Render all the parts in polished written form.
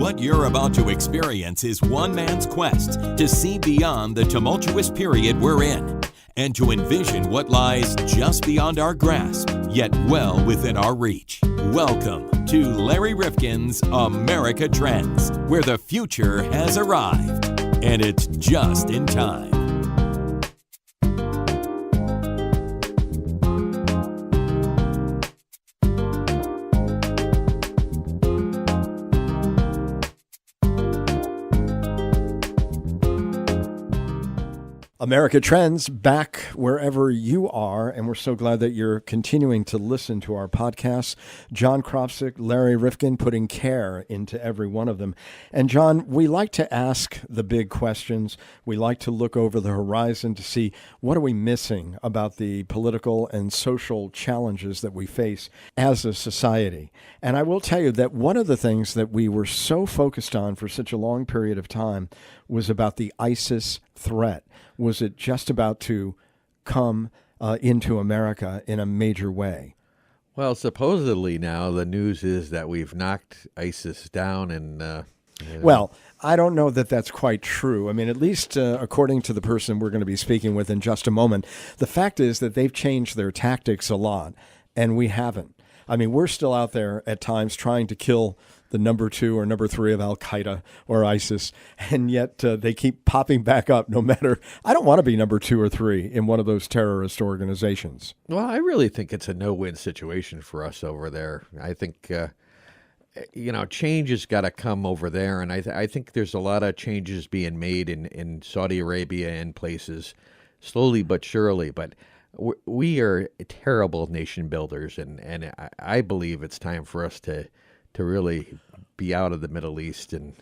What you're about to experience is one man's quest to see beyond the tumultuous period we're in and to envision what lies just beyond our grasp, yet well within our reach. Welcome to Larry Rifkin's America Trends, where the future has arrived, and it's just in time. America Trends back wherever you are, and we're so glad that you're continuing to listen to our podcasts. John Kropsic, Larry Rifkin, putting care into every one of them. And John, we like to ask the big questions. We like to look over the horizon to see what are we missing about the political and social challenges that we face as a society. And I will tell you that one of the things that we were so focused on for such a long period of time was about the ISIS threat. Was it just about to come into America in a major way? Well, supposedly now the news is that we've knocked ISIS down and... Well, I don't know that that's quite true. I mean, at least according to the person we're going to be speaking with in just a moment, the fact is that they've changed their tactics a lot, and we haven't. I mean, we're still out there at times trying to kill the number 2 or number 3 of Al-Qaeda or ISIS, and yet they keep popping back up no matter. I don't want to be number 2 or 3 in one of those terrorist organizations. Well, I really think it's a no-win situation for us over there. I think, change has got to come over there, and I think there's a lot of changes being made in Saudi Arabia and places, slowly but surely, but we are terrible nation builders, and I believe it's time for us to really be out of the Middle East. And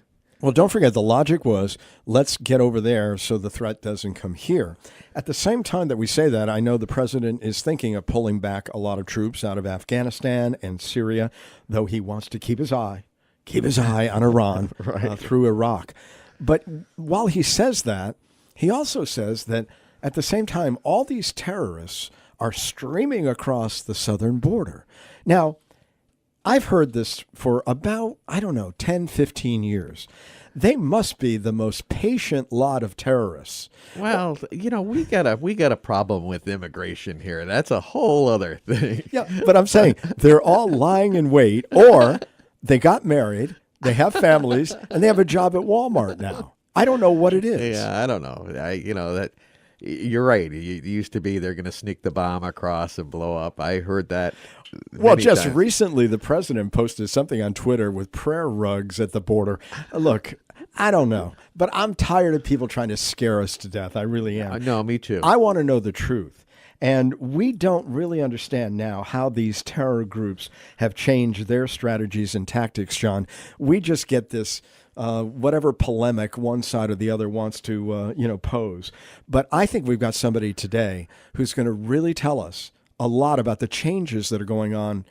well, don't forget, the logic was, let's get over there so the threat doesn't come here. At the same time that we say that, I know the president is thinking of pulling back a lot of troops out of Afghanistan and Syria, though he wants to keep his eye on Iran right. Through Iraq. But while he says that, he also says that at the same time, all these terrorists are streaming across the southern border. Now, I've heard this for about, 10, 15 years. They must be the most patient lot of terrorists. Well, we got a problem with immigration here. That's a whole other thing. Yeah, but I'm saying they're all lying in wait, or they got married, they have families, and they have a job at Walmart now. I don't know what it is. Yeah, I don't know. You're right. It used to be they're going to sneak the bomb across and blow up. I heard that. Well, just times. Recently, the president posted something on Twitter with prayer rugs at the border. Look, I don't know, but I'm tired of people trying to scare us to death. I really am. No, me too. I want to know the truth. And we don't really understand now how these terror groups have changed their strategies and tactics, John. We just get this whatever polemic one side or the other wants to, pose. But I think we've got somebody today who's going to really tell us a lot about the changes that are going on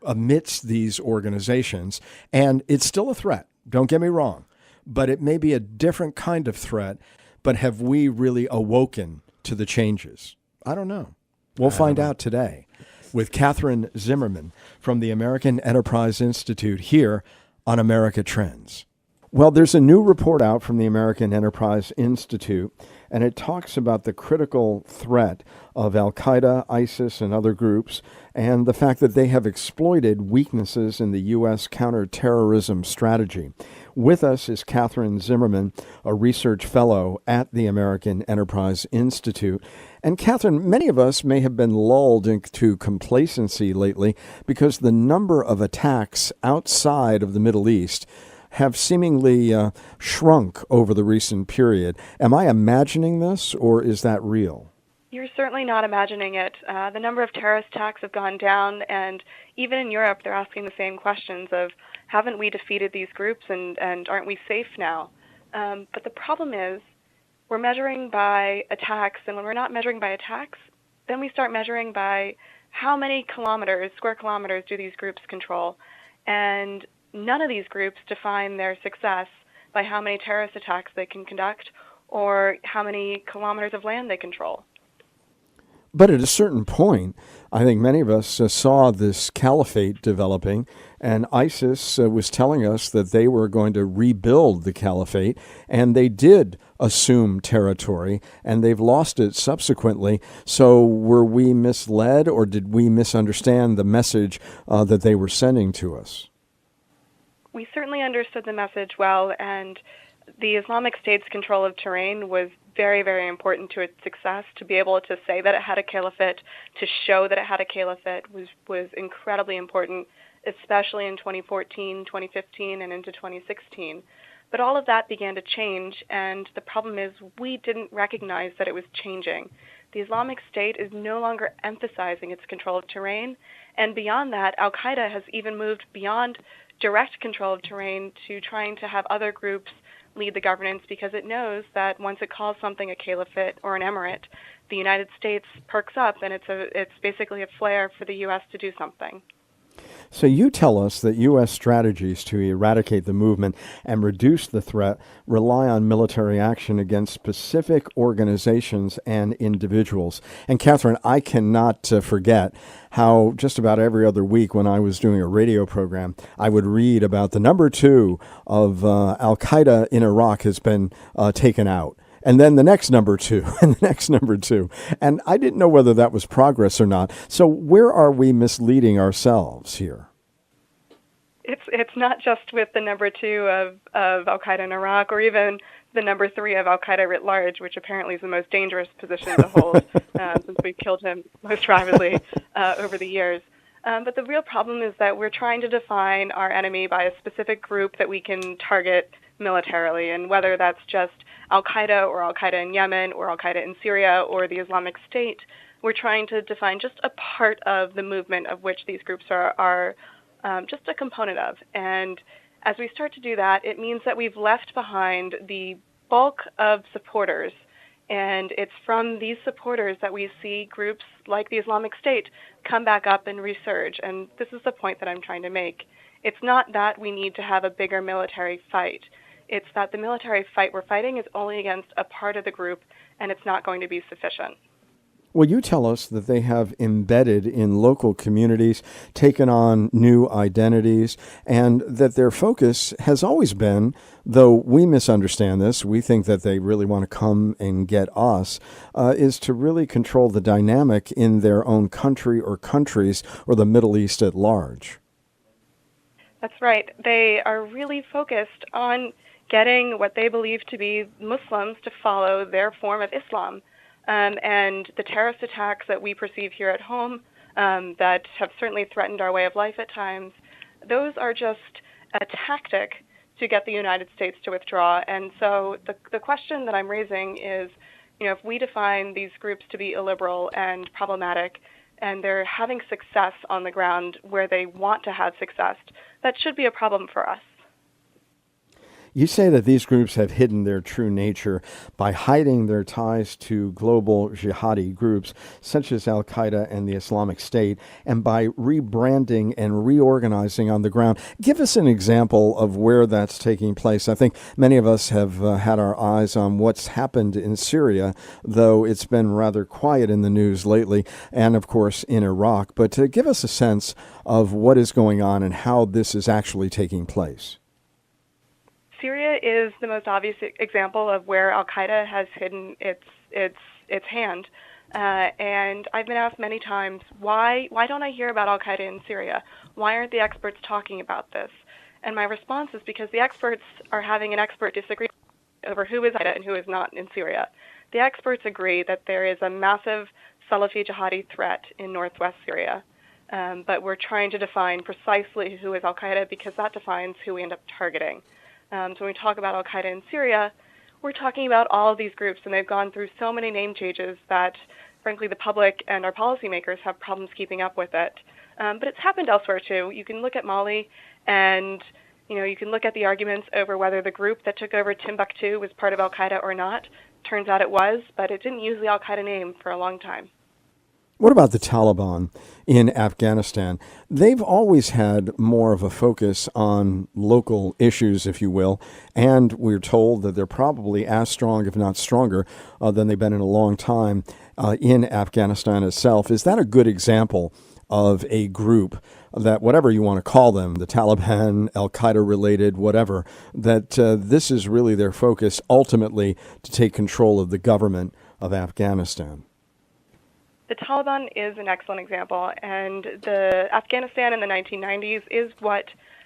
amidst these organizations. And it's still a threat. Don't get me wrong. But it may be a different kind of threat. But have we really awoken to the changes? I don't know. We'll find out today with Katherine Zimmerman from the American Enterprise Institute here on America Trends. Well, there's a new report out from the American Enterprise Institute, and it talks about the critical threat of Al-Qaeda, ISIS, and other groups, and the fact that they have exploited weaknesses in the U.S. counterterrorism strategy. With us is Katherine Zimmerman, a research fellow at the American Enterprise Institute. And Katherine, many of us may have been lulled into complacency lately because the number of attacks outside of the Middle East have seemingly shrunk over the recent period. Am I imagining this, or is that real? You're certainly not imagining it. The number of terrorist attacks have gone down, and even in Europe, they're asking the same questions of, haven't we defeated these groups, and aren't we safe now? But the problem is, we're measuring by attacks, and when we're not measuring by attacks, then we start measuring by how many square kilometers do these groups control. And none of these groups define their success by how many terrorist attacks they can conduct or how many kilometers of land they control. But at a certain point, I think many of us saw this caliphate developing, and ISIS was telling us that they were going to rebuild the caliphate, and they did assume territory, and they've lost it subsequently. So were we misled, or did we misunderstand the message that they were sending to us? We certainly understood the message well, and the Islamic State's control of terrain was very, very important to its success. To be able to say that it had a caliphate, to show that it had a caliphate was incredibly important, especially in 2014, 2015, and into 2016. But all of that began to change, and the problem is we didn't recognize that it was changing. The Islamic State is no longer emphasizing its control of terrain, and beyond that, Al-Qaeda has even moved beyond direct control of terrain to trying to have other groups lead the governance, because it knows that once it calls something a caliphate or an emirate, the United States perks up, and it's basically a flare for the U.S. to do something. So you tell us that U.S. strategies to eradicate the movement and reduce the threat rely on military action against specific organizations and individuals. And Katherine, I cannot forget how just about every other week when I was doing a radio program, I would read about the number 2 of Al-Qaeda in Iraq has been taken out. And then the next number 2, and the next number 2. And I didn't know whether that was progress or not. So where are we misleading ourselves here? It's not just with the number 2 of Al-Qaeda in Iraq, or even the number 3 of Al-Qaeda writ large, which apparently is the most dangerous position to hold since we've killed him most rapidly over the years. But the real problem is that we're trying to define our enemy by a specific group that we can target militarily, and whether that's just Al-Qaeda or Al-Qaeda in Yemen or Al-Qaeda in Syria or the Islamic State, we're trying to define just a part of the movement of which these groups are just a component of. And as we start to do that, it means that we've left behind the bulk of supporters, and it's from these supporters that we see groups like the Islamic State come back up and resurge. And this is the point that I'm trying to make. It's not that we need to have a bigger military fight. It's that the military fight we're fighting is only against a part of the group, and it's not going to be sufficient. Well, you tell us that they have embedded in local communities, taken on new identities, and that their focus has always been, though we misunderstand this, we think that they really want to come and get us, is to really control the dynamic in their own country or countries or the Middle East at large. That's right. They are really focused on getting what they believe to be Muslims to follow their form of Islam. And the terrorist attacks that we perceive here at home that have certainly threatened our way of life at times, those are just a tactic to get the United States to withdraw. And so the question that I'm raising is, if we define these groups to be illiberal and problematic, and they're having success on the ground where they want to have success, that should be a problem for us. You say that these groups have hidden their true nature by hiding their ties to global jihadi groups such as Al-Qaeda and the Islamic State, and by rebranding and reorganizing on the ground. Give us an example of where that's taking place. I think many of us have had our eyes on what's happened in Syria, though it's been rather quiet in the news lately, and of course in Iraq. But give us a sense of what is going on and how this is actually taking place. Syria is the most obvious example of where Al-Qaeda has hidden its hand. And I've been asked many times, why don't I hear about Al-Qaeda in Syria? Why aren't the experts talking about this? And my response is because the experts are having an expert disagreement over who is Al-Qaeda and who is not in Syria. The experts agree that there is a massive Salafi-Jihadi threat in northwest Syria. But we're trying to define precisely who is Al-Qaeda, because that defines who we end up targeting. So when we talk about Al-Qaeda in Syria, we're talking about all of these groups, and they've gone through so many name changes that, frankly, the public and our policymakers have problems keeping up with it. But it's happened elsewhere, too. You can look at Mali, and you can look at the arguments over whether the group that took over Timbuktu was part of Al-Qaeda or not. Turns out it was, but it didn't use the Al-Qaeda name for a long time. What about the Taliban in Afghanistan? They've always had more of a focus on local issues, if you will, and we're told that they're probably as strong, if not stronger, than they've been in a long time in Afghanistan itself. Is that a good example of a group that, whatever you want to call them, the Taliban, Al-Qaeda related, whatever, that this is really their focus ultimately to take control of the government of Afghanistan? The Taliban is an excellent example, and the Afghanistan in the 1990s is what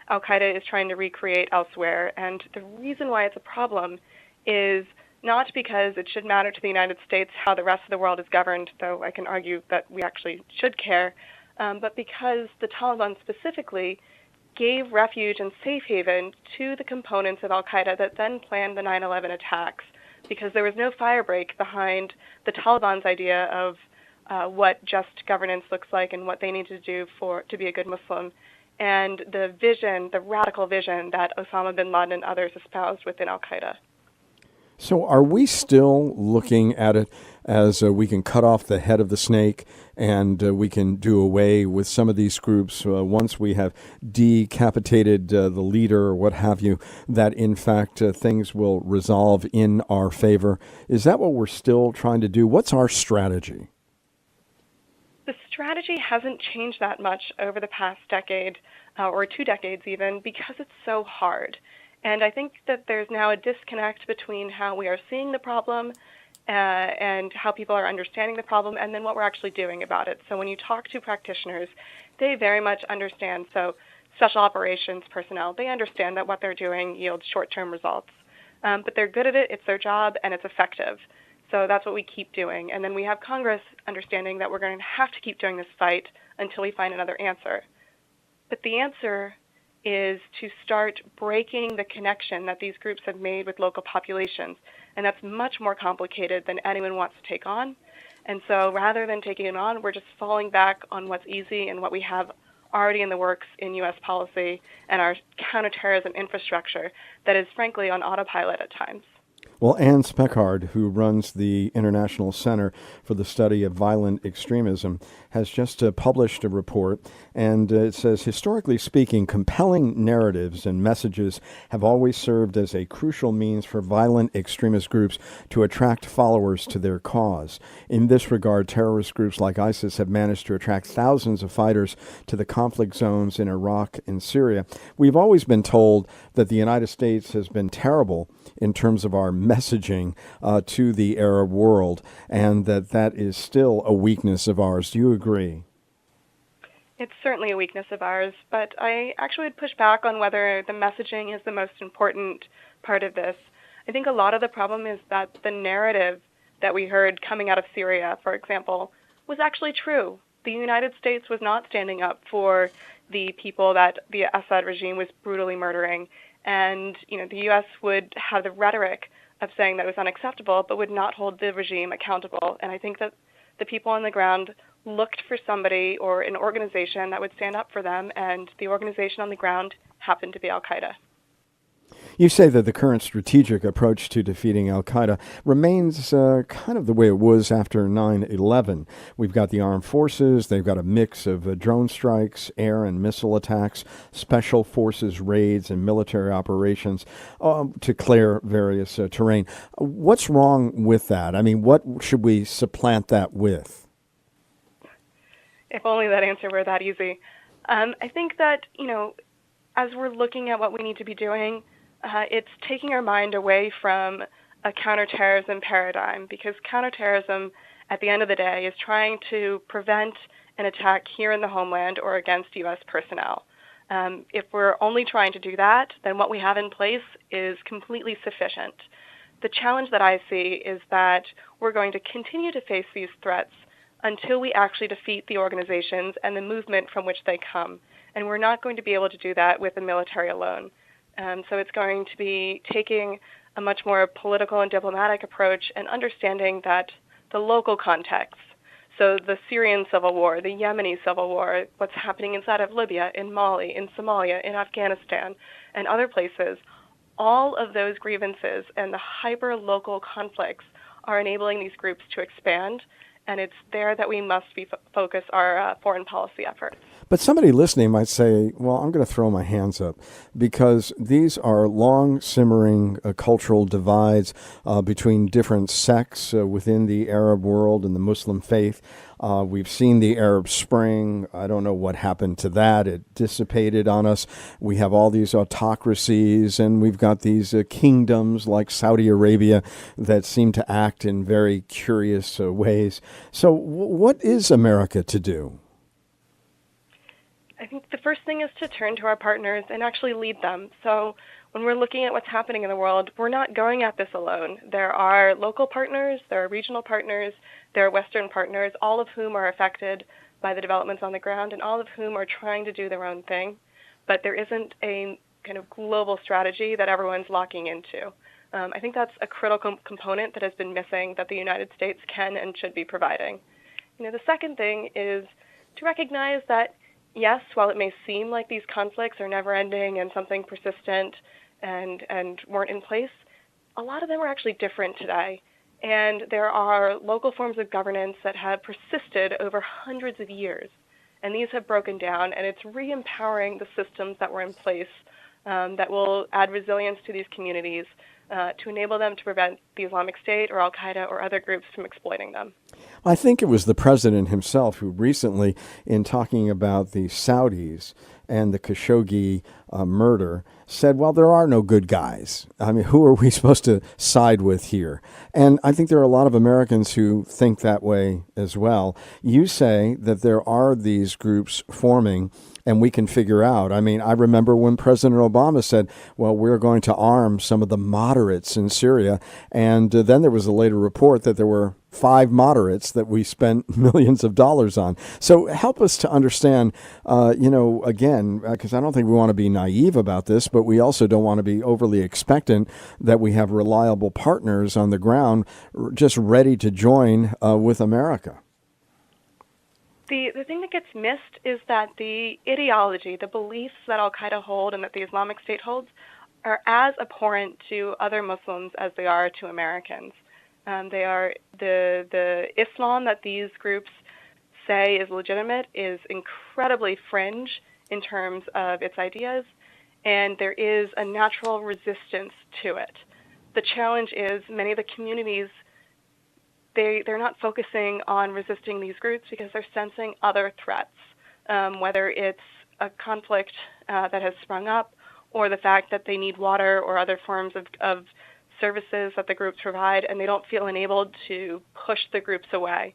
Al-Qaeda is trying to recreate elsewhere. And the reason why it's a problem is not because it should matter to the United States how the rest of the world is governed, though I can argue that we actually should care, but because the Taliban specifically gave refuge and safe haven to the components of Al-Qaeda that then planned the 9/11 attacks, because there was no firebreak behind the Taliban's idea of what just governance looks like and what they need to do to be a good Muslim, and the vision, the radical vision that Osama bin Laden and others espoused within Al-Qaeda. So are we still looking at it as we can cut off the head of the snake and we can do away with some of these groups once we have decapitated the leader or what have you, that in fact things will resolve in our favor? Is that what we're still trying to do? What's our strategy? The strategy hasn't changed that much over the past decade, or 2 decades even, because it's so hard. And I think that there's now a disconnect between how we are seeing the problem and how people are understanding the problem, and then what we're actually doing about it. So when you talk to practitioners, they very much understand. So special operations personnel, they understand that what they're doing yields short-term results. But they're good at it, it's their job, and it's effective. So that's what we keep doing. And then we have Congress understanding that we're going to have to keep doing this fight until we find another answer. But the answer is to start breaking the connection that these groups have made with local populations. And that's much more complicated than anyone wants to take on. And so rather than taking it on, we're just falling back on what's easy and what we have already in the works in U.S. policy and our counterterrorism infrastructure that is frankly on autopilot at times. Well, Ann Speckard, who runs the International Center for the Study of Violent Extremism, has just published a report, and it says, historically speaking, compelling narratives and messages have always served as a crucial means for violent extremist groups to attract followers to their cause. In this regard, terrorist groups like ISIS have managed to attract thousands of fighters to the conflict zones in Iraq and Syria. We've always been told that the United States has been terrible in terms of our messaging to the Arab world, and that is still a weakness of ours. Do you agree? It's certainly a weakness of ours, but I actually would push back on whether the messaging is the most important part of this. I think a lot of the problem is that the narrative that we heard coming out of Syria, for example, was actually true. The United States was not standing up for the people that the Assad regime was brutally murdering. And, the U.S. would have the rhetoric of saying that it was unacceptable, but would not hold the regime accountable. And I think that the people on the ground looked for somebody or an organization that would stand up for them, and the organization on the ground happened to be Al-Qaeda. You say that the current strategic approach to defeating Al-Qaeda remains kind of the way it was after 9/11. We've got the armed forces, they've got a mix of drone strikes, air and missile attacks, special forces raids, and military operations to clear various terrain. What's wrong with that? I mean, what should we supplant that with? If only that answer were that easy. I think that, as we're looking at what we need to be doing, it's taking our mind away from a counterterrorism paradigm, because counterterrorism, at the end of the day, is trying to prevent an attack here in the homeland or against U.S. personnel. If we're only trying to do that, then what we have in place is completely sufficient. The challenge that I see is that we're going to continue to face these threats until we actually defeat the organizations and the movement from which they come. And we're not going to be able to do that with the military alone. So it's going to be taking a much more political and diplomatic approach and understanding that the local context, so the Syrian civil war, the Yemeni civil war, what's happening inside of Libya, in Mali, in Somalia, in Afghanistan, and other places, all of those grievances and the hyper-local conflicts are enabling these groups to expand. and it's there that we must focus our foreign policy efforts. But somebody listening might say, well, I'm going to throw my hands up because these are long simmering cultural divides between different sects within the Arab world and the Muslim faith. We've seen the Arab Spring. I don't know what happened to that. It dissipated on us. We have all these autocracies, and we've got these kingdoms like Saudi Arabia that seem to act in very curious ways. So what is America to do? I think the first thing is to turn to our partners and actually lead them. So when we're looking at what's happening in the world, we're not going at this alone. There are local partners, there are regional partners, there are Western partners, all of whom are affected by the developments on the ground and all of whom are trying to do their own thing. But there isn't a kind of global strategy that everyone's locking into. I think that's a critical component that has been missing that the United States can and should be providing. The second thing is to recognize that yes, while it may seem like these conflicts are never-ending and something persistent and weren't in place, a lot of them are actually different today. And there are local forms of governance that have persisted over hundreds of years. And these have broken down, and it's re-empowering the systems that were in place that will add resilience to these communities to enable them to prevent the Islamic State or Al-Qaeda or other groups from exploiting them. I think it was the president himself who recently, in talking about the Saudis and the Khashoggi murder, said, well, there are no good guys. I mean, who are we supposed to side with here? And I think there are a lot of Americans who think that way as well. You say that there are these groups forming and we can figure out. I mean, I remember when President Obama said, well, we're going to arm some of the moderates in Syria. And then there was a later report that there were 5 moderates that we spent millions of dollars on. So help us to understand, again, because I don't think we want to be naive about this, but we also don't want to be overly expectant that we have reliable partners on the ground just ready to join with America. The thing that gets missed is that the ideology, the beliefs that Al-Qaeda hold and that the Islamic State holds are as abhorrent to other Muslims as they are to Americans. They are the Islam that these groups say is legitimate is incredibly fringe in terms of its ideas, and there is a natural resistance to it. The challenge is many of the communities, they're not focusing on resisting these groups because they're sensing other threats, whether it's a conflict that has sprung up or the fact that they need water or other forms of services that the groups provide, and they don't feel enabled to push the groups away.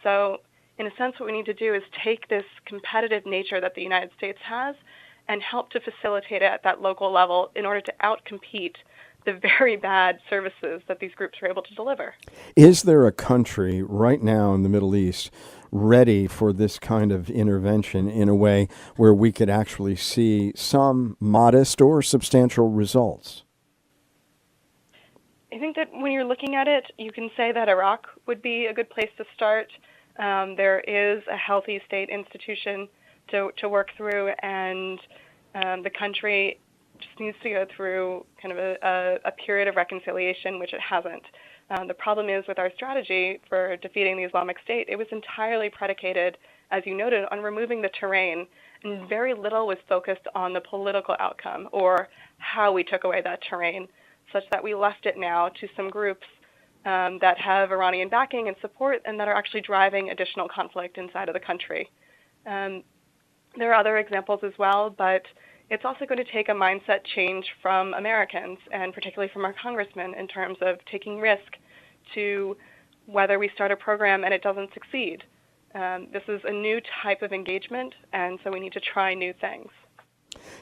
So in a sense, what we need to do is take this competitive nature that the United States has and help to facilitate it at that local level in order to outcompete the very bad services that these groups are able to deliver. Is there a country right now in the Middle East ready for this kind of intervention in a way where we could actually see some modest or substantial results? I think that when you're looking at it, you can say that Iraq would be a good place to start. There is a healthy state institution to work through, and the country just needs to go through kind of a period of reconciliation, which it hasn't. The problem is with our strategy for defeating the Islamic State, it was entirely predicated, as you noted, on removing the terrain, and very little was focused on the political outcome or how we took away that terrain, such that we left it now to some groups that have Iranian backing and support and that are actually driving additional conflict inside of the country. There are other examples as well, but it's also going to take a mindset change from Americans, and particularly from our congressmen, in terms of taking risk to whether we start a program and it doesn't succeed. This is a new type of engagement, and so we need to try new things.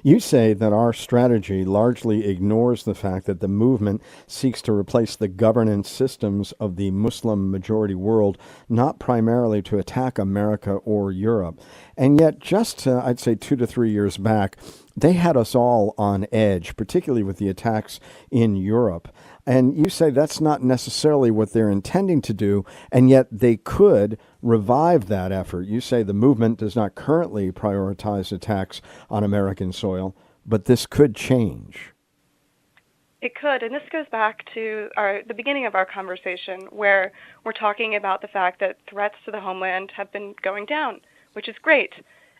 You say that our strategy largely ignores the fact that the movement seeks to replace the governance systems of the Muslim majority world, not primarily to attack America or Europe. And yet, just I'd say 2 to 3 years back, they had us all on edge, particularly with the attacks in Europe. And you say that's not necessarily what they're intending to do, and yet they could revive that effort. You say the movement does not currently prioritize attacks on American soil, but this could change. It could, and this goes back to the beginning of our conversation, where we're talking about the fact that threats to the homeland have been going down, which is great,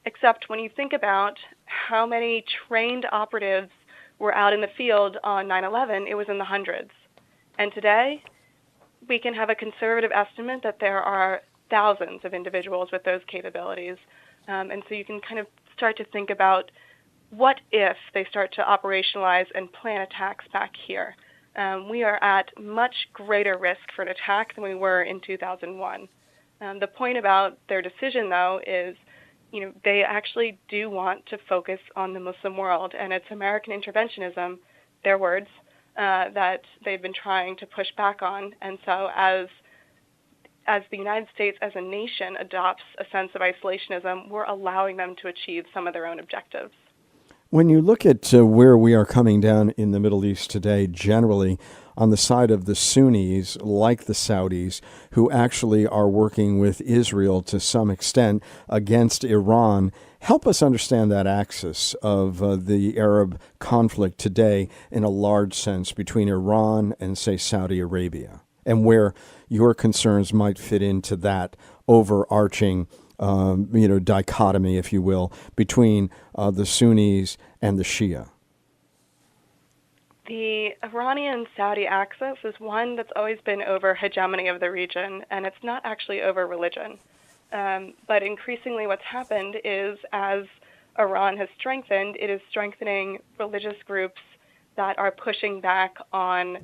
except when you think about how many trained operatives were out in the field on 9/11, it was in the hundreds. And today, we can have a conservative estimate that there are thousands of individuals with those capabilities. And so you can kind of start to think about, what if they start to operationalize and plan attacks back here? We are at much greater risk for an attack than we were in 2001. The point about their decision, though, is they actually do want to focus on the Muslim world, and it's American interventionism, their words, that they've been trying to push back on. And so as the United States as a nation adopts a sense of isolationism, we're allowing them to achieve some of their own objectives. When you look at where we are coming down in the Middle East today, generally on the side of the Sunnis, like the Saudis, who actually are working with Israel to some extent against Iran, help us understand that axis of the Arab conflict today in a large sense between Iran and, say, Saudi Arabia, and where your concerns might fit into that overarching dichotomy, if you will, between the Sunnis and the Shia. The Iranian-Saudi axis is one that's always been over hegemony of the region, and it's not actually over religion. But increasingly what's happened is, as Iran has strengthened, it is strengthening religious groups that are pushing back on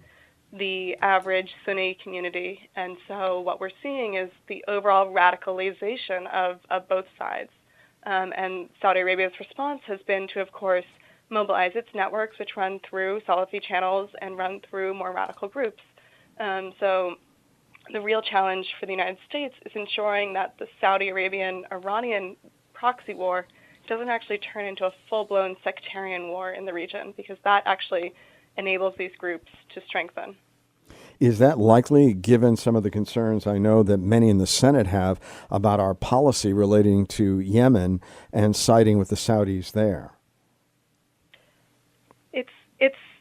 the average Sunni community. And so what we're seeing is the overall radicalization of both sides. And Saudi Arabia's response has been to, of course, mobilize its networks, which run through Salafi channels and run through more radical groups. So the real challenge for the United States is ensuring that the Saudi Arabian-Iranian proxy war doesn't actually turn into a full-blown sectarian war in the region, because that actually enables these groups to strengthen. Is that likely, given some of the concerns I know that many in the Senate have about our policy relating to Yemen and siding with the Saudis there?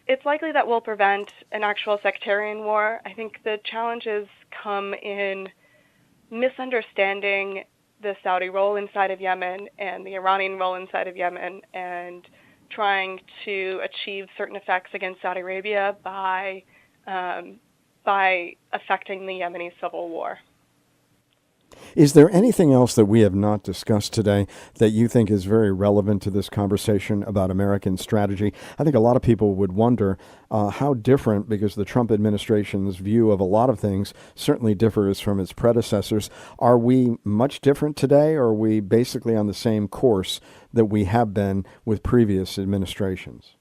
It's likely that will prevent an actual sectarian war. I think the challenges come in misunderstanding the Saudi role inside of Yemen and the Iranian role inside of Yemen, and trying to achieve certain effects against Saudi Arabia by affecting the Yemeni civil war. Is there anything else that we have not discussed today that you think is very relevant to this conversation about American strategy? I think a lot of people would wonder how different, because the Trump administration's view of a lot of things certainly differs from its predecessors. Are we much different today, or are we basically on the same course that we have been with previous administrations?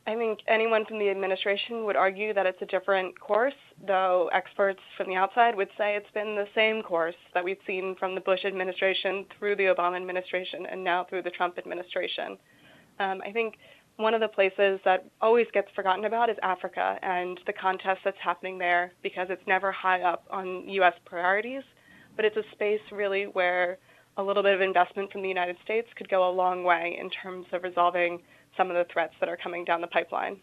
I think anyone from the administration would argue that it's a different course, though experts from the outside would say it's been the same course that we've seen from the Bush administration through the Obama administration and now through the Trump administration. I think one of the places that always gets forgotten about is Africa and the contest that's happening there, because it's never high up on U.S. priorities, but it's a space really where a little bit of investment from the United States could go a long way in terms of resolving some of the threats that are coming down the pipeline.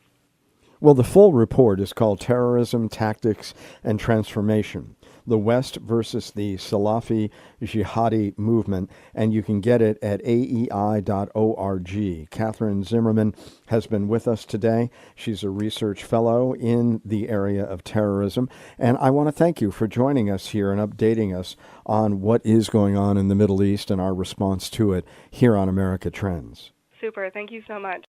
Well, the full report is called Terrorism, Tactics, and Transformation: The West versus the Salafi-Jihadi Movement, and you can get it at aei.org. Katherine Zimmerman has been with us today. She's a research fellow in the area of terrorism, and I want to thank you for joining us here and updating us on what is going on in the Middle East and our response to it here on America Trends. Super. Thank you so much.